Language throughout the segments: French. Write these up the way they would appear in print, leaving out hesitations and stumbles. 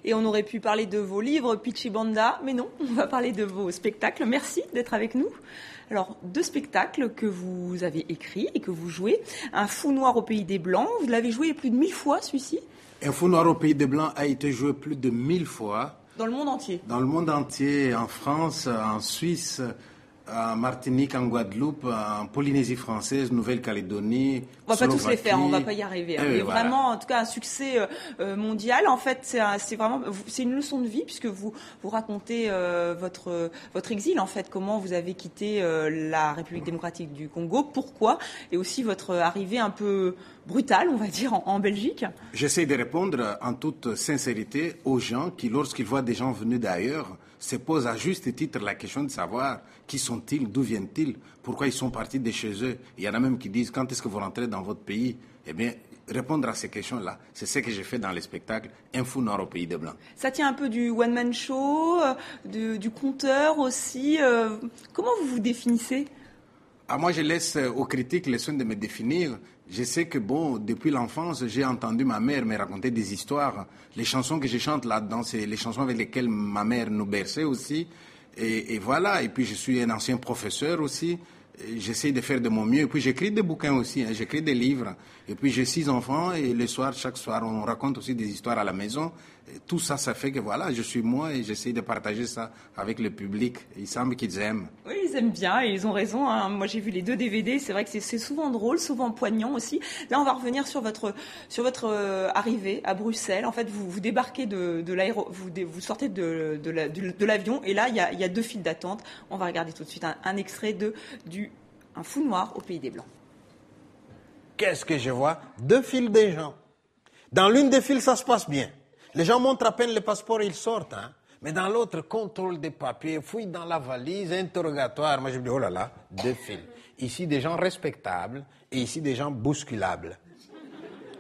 Et on aurait pu parler de vos livres, Pichibanda, mais non, on va parler de vos spectacles. Merci d'être avec nous. Alors, 2 spectacles que vous avez écrits et que vous jouez. Un fou noir au pays des Blancs, vous l'avez joué plus de 1000 fois, celui-ci. Un fou noir au pays des Blancs a été joué plus de 1000 fois. Dans le monde entier. Dans le monde entier, en France, en Suisse, en Martinique, en Guadeloupe, en Polynésie française, Nouvelle-Calédonie, on va pas tous les faire, on va pas y arriver. Mais voilà. Vraiment, en tout cas, un succès mondial. En fait, c'est une leçon de vie puisque vous racontez votre exil, en fait, comment vous avez quitté la République démocratique du Congo, pourquoi, et aussi votre arrivée un peu brutale, on va dire, en Belgique. J'essaie de répondre en toute sincérité aux gens qui, lorsqu'ils voient des gens venus d'ailleurs, se posent à juste titre la question de savoir qui sont-ils, d'où viennent-ils, pourquoi ils sont partis de chez eux. Il y en a même qui disent quand est-ce que vous rentrez dans votre pays. Eh bien, répondre à ces questions-là, c'est ce que j'ai fait dans les spectacles Un fou noir au pays des Blancs. Ça tient un peu du one-man show, du conteur aussi. Comment vous vous définissez ? Moi, je laisse aux critiques le soin de me définir. Je sais que, depuis l'enfance, j'ai entendu ma mère me raconter des histoires. Les chansons que je chante là-dedans, c'est les chansons avec lesquelles ma mère nous berçait aussi. Et voilà, et puis je suis un ancien professeur aussi. J'essaie de faire de mon mieux. Et puis j'écris des bouquins aussi, j'écris des livres. Et puis j'ai 6 enfants et le soir, chaque soir, on raconte aussi des histoires à la maison. Et tout ça, ça fait que voilà, je suis moi et j'essaie de partager ça avec le public. Il semble qu'ils aiment. Oui, ils aiment bien et ils ont raison. Hein. Moi, j'ai vu les 2 DVD. C'est vrai que c'est souvent drôle, souvent poignant aussi. Là, on va revenir sur votre arrivée à Bruxelles. En fait, vous débarquez vous sortez de l'avion et là, il y a 2 files d'attente. On va regarder tout de suite un extrait Un fou noir au pays des Blancs. Qu'est-ce que je vois? 2 files de gens. Dans l'une des files, ça se passe bien. Les gens montrent à peine le passeport et ils sortent. Hein. Mais dans l'autre, contrôle des papiers, fouille dans la valise, interrogatoire. Moi, je me dis, oh là là, 2 files. Ici, des gens respectables et ici, des gens bousculables.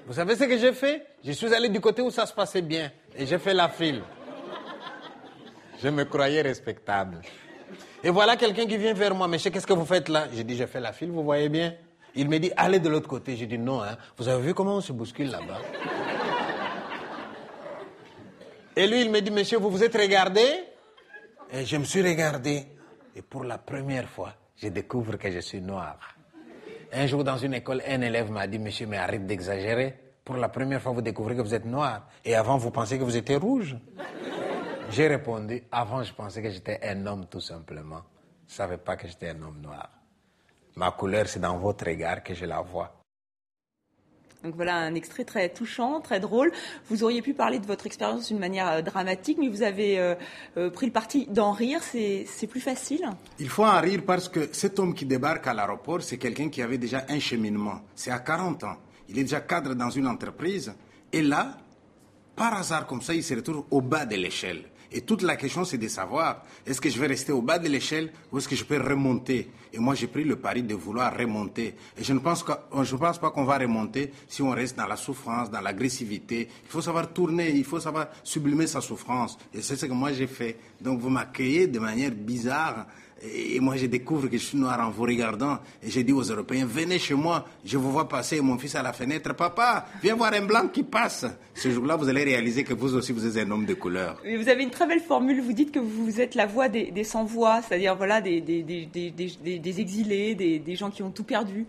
Vous savez ce que j'ai fait? Je suis allé du côté où ça se passait bien et j'ai fait la file. Je me croyais respectable. Et voilà quelqu'un qui vient vers moi. Monsieur, qu'est-ce que vous faites là? J'ai dit, j'ai fait la file, vous voyez bien? Il me dit, allez de l'autre côté. J'ai dit, non, hein. Vous avez vu comment on se bouscule là-bas? Et lui, il me dit, monsieur, vous vous êtes regardé? Et je me suis regardé. Et pour la première fois, je découvre que je suis noir. Un jour, dans une école, un élève m'a dit, monsieur, mais arrête d'exagérer. Pour la première fois, vous découvrez que vous êtes noir. Et avant, vous pensiez que vous étiez rouge. J'ai répondu, avant, je pensais que j'étais un homme tout simplement. Je ne savais pas que j'étais un homme noir. Ma couleur, c'est dans votre regard que je la vois. Donc voilà un extrait très touchant, très drôle. Vous auriez pu parler de votre expérience d'une manière dramatique, mais vous avez pris le parti d'en rire. C'est plus facile? Il faut en rire parce que cet homme qui débarque à l'aéroport, c'est quelqu'un qui avait déjà un cheminement. C'est à 40 ans. Il est déjà cadre dans une entreprise. Et là, par hasard comme ça, il se retrouve au bas de l'échelle. Et toute la question, c'est de savoir, est-ce que je vais rester au bas de l'échelle ou est-ce que je peux remonter? Et moi, j'ai pris le pari de vouloir remonter. Et je ne pense pas qu'on va remonter si on reste dans la souffrance, dans l'agressivité. Il faut savoir tourner, il faut savoir sublimer sa souffrance. Et c'est ce que moi, j'ai fait. Donc, vous m'accueillez de manière bizarre. Et moi, je découvre que je suis noir en vous regardant. Et j'ai dit aux Européens, venez chez moi, je vous vois passer, mon fils à la fenêtre. Papa, viens voir un blanc qui passe. Ce jour-là, vous allez réaliser que vous aussi, vous êtes un homme de couleur. Et vous avez une très belle formule. Vous dites que vous êtes la voix des sans-voix, c'est-à-dire voilà, des exilés, des gens qui ont tout perdu.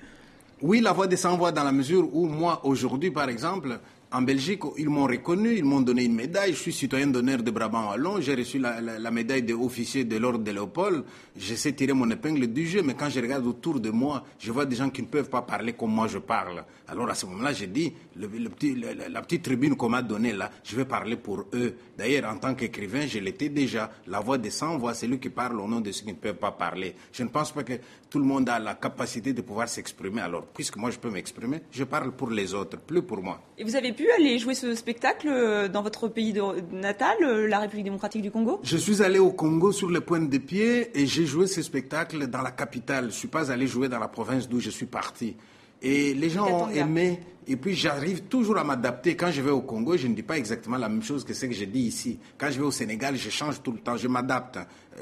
Oui, la voix des sans-voix dans la mesure où moi, aujourd'hui, par exemple, en Belgique, ils m'ont reconnu, ils m'ont donné une médaille. Je suis citoyen d'honneur de Brabant-Wallon. J'ai reçu la médaille d'officier de l'ordre de Léopold. Je sais tirer mon épingle du jeu, mais quand je regarde autour de moi, je vois des gens qui ne peuvent pas parler comme moi je parle. Alors à ce moment-là, j'ai dit, la petite tribune qu'on m'a donnée là, je vais parler pour eux. D'ailleurs, en tant qu'écrivain, je l'étais déjà. La voix des sans-voix, c'est lui qui parle au nom de ceux qui ne peuvent pas parler. Je ne pense pas que tout le monde a la capacité de pouvoir s'exprimer. Alors, puisque moi je peux m'exprimer, je parle pour les autres, plus pour moi. Et vous avez pu aller jouer ce spectacle dans votre pays natal, la République démocratique du Congo? Je suis allé au Congo sur le point de pied et j'ai joué ce spectacle dans la capitale. Je ne suis pas allé jouer dans la province d'où je suis parti. Et les gens ont aimé Et puis j'arrive toujours à m'adapter. Quand je vais au Congo, je ne dis pas exactement la même chose que ce que je dis ici. Quand je vais au Sénégal, je change tout le temps, je m'adapte.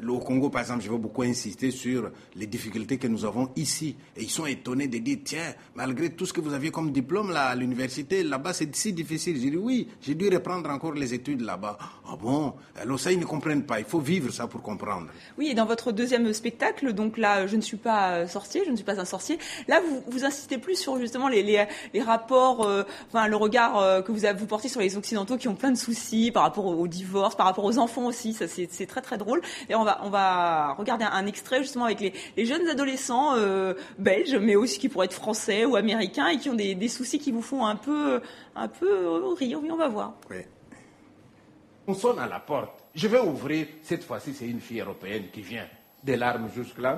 Au Congo, par exemple, je vais beaucoup insister sur les difficultés que nous avons ici. Et ils sont étonnés de dire, tiens, malgré tout ce que vous aviez comme diplôme là, à l'université, là-bas, c'est si difficile. J'ai dit, oui, j'ai dû reprendre encore les études là-bas. Ah bon? Alors ça, ils ne comprennent pas. Il faut vivre ça pour comprendre. Oui, et dans votre deuxième spectacle, donc là, je ne suis pas sorcier, je ne suis pas un sorcier. Là, vous insistez plus sur justement les rapports, enfin le regard que vous portez sur les Occidentaux qui ont plein de soucis par rapport au divorce, par rapport aux enfants aussi. Ça, c'est très très drôle. Et on va regarder un extrait justement avec les jeunes adolescents belges, mais aussi qui pourraient être français ou américains et qui ont des soucis qui vous font un peu rire. Oui, on va voir. Oui. On sonne à la porte. Je vais ouvrir. Cette fois-ci, c'est une fille européenne qui vient. Des larmes jusque-là.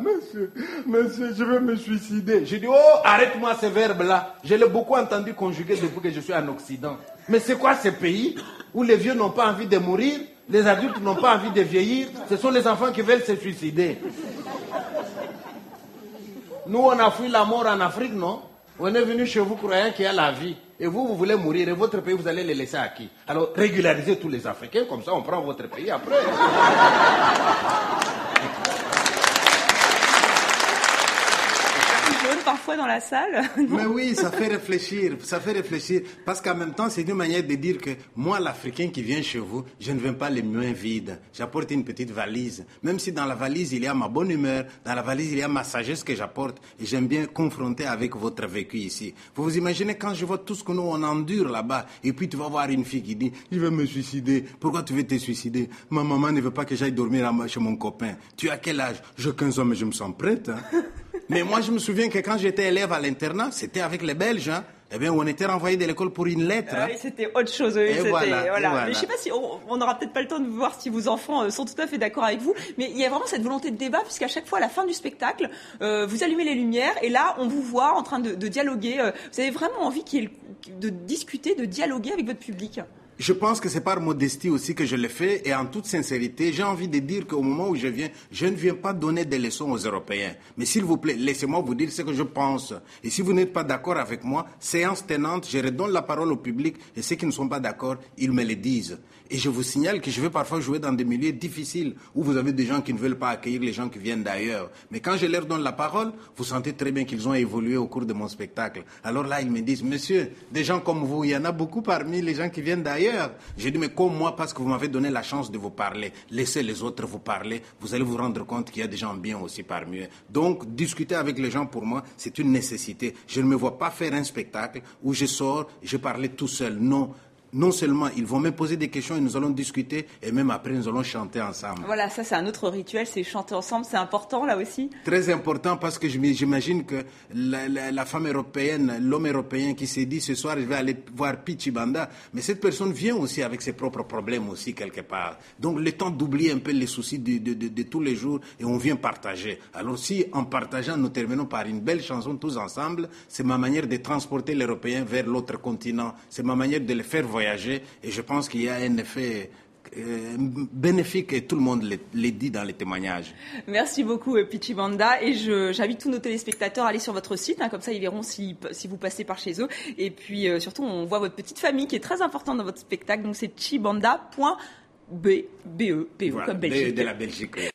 Monsieur, je vais me suicider. J'ai dit, oh, arrête-moi ces verbes-là. Je l'ai beaucoup entendu conjuguer depuis que je suis en Occident. Mais c'est quoi ces pays où les vieux n'ont pas envie de mourir, les adultes n'ont pas envie de vieillir, ce sont les enfants qui veulent se suicider. Nous, on a fui la mort en Afrique, non? On est venu chez vous croyant qu'il y a la vie. Et vous voulez mourir. Et votre pays, vous allez les laisser à qui? Alors, régularisez tous les Africains, comme ça, on prend votre pays après. Parfois dans la salle. Mais oui, ça fait réfléchir, parce qu'en même temps, c'est une manière de dire que moi, l'Africain qui vient chez vous, je ne viens pas les mains vides. J'apporte une petite valise. Même si dans la valise, il y a ma bonne humeur, dans la valise, il y a ma sagesse que j'apporte, et j'aime bien confronter avec votre vécu ici. Vous vous imaginez quand je vois tout ce que nous, on endure là-bas, et puis tu vas voir une fille qui dit, je vais me suicider. Pourquoi tu veux te suicider? Ma maman ne veut pas que j'aille dormir chez mon copain. Tu as quel âge? J'ai 15 ans, mais je me sens prête. Hein? Mais moi, je me souviens que quand j'étais élève à l'internat, c'était avec les Belges, hein, eh bien, on était renvoyé de l'école pour une lettre. Hein. Oui, c'était autre chose. Oui, voilà. Mais je ne sais pas si on n'aura peut-être pas le temps de voir si vos enfants sont tout à fait d'accord avec vous. Mais il y a vraiment cette volonté de débat, puisqu'à chaque fois, à la fin du spectacle, vous allumez les lumières et là, on vous voit en train de dialoguer. Vous avez vraiment envie de discuter, de dialoguer avec votre public. Je pense que c'est par modestie aussi que je le fais et en toute sincérité, j'ai envie de dire qu'au moment où je viens, je ne viens pas donner des leçons aux Européens. Mais s'il vous plaît, laissez-moi vous dire ce que je pense. Et si vous n'êtes pas d'accord avec moi, séance tenante, je redonne la parole au public et ceux qui ne sont pas d'accord, ils me le disent. Et je vous signale que je vais parfois jouer dans des milieux difficiles où vous avez des gens qui ne veulent pas accueillir les gens qui viennent d'ailleurs. Mais quand je leur donne la parole, vous sentez très bien qu'ils ont évolué au cours de mon spectacle. Alors là, ils me disent, monsieur, des gens comme vous, il y en a beaucoup parmi les gens qui viennent d'ailleurs. J'ai dit, mais comme moi, parce que vous m'avez donné la chance de vous parler, laissez les autres vous parler, vous allez vous rendre compte qu'il y a des gens bien aussi parmi eux. Donc, discuter avec les gens, pour moi, c'est une nécessité. Je ne me vois pas faire un spectacle où je sors, je parlais tout seul. Non. Non seulement ils vont me poser des questions et nous allons discuter et même après nous allons chanter ensemble. Voilà, ça c'est un autre rituel, c'est chanter ensemble, c'est important là aussi. Très important parce que j'imagine que la femme européenne, l'homme européen qui s'est dit ce soir je vais aller voir Pichi Banda, mais cette personne vient aussi avec ses propres problèmes aussi quelque part. Donc le temps d'oublier un peu les soucis de tous les jours et on vient partager. Alors si en partageant nous terminons par une belle chanson tous ensemble, c'est ma manière de transporter l'Européen vers l'autre continent, c'est ma manière de le faire voyager et je pense qu'il y a un effet bénéfique et tout le monde le dit dans les témoignages. Merci beaucoup Pichi Banda et j'invite tous nos téléspectateurs à aller sur votre site, hein, comme ça ils verront si vous passez par chez eux et puis surtout on voit votre petite famille qui est très importante dans votre spectacle, donc c'est chibanda.be, voilà, comme Belgique. De la Belgique.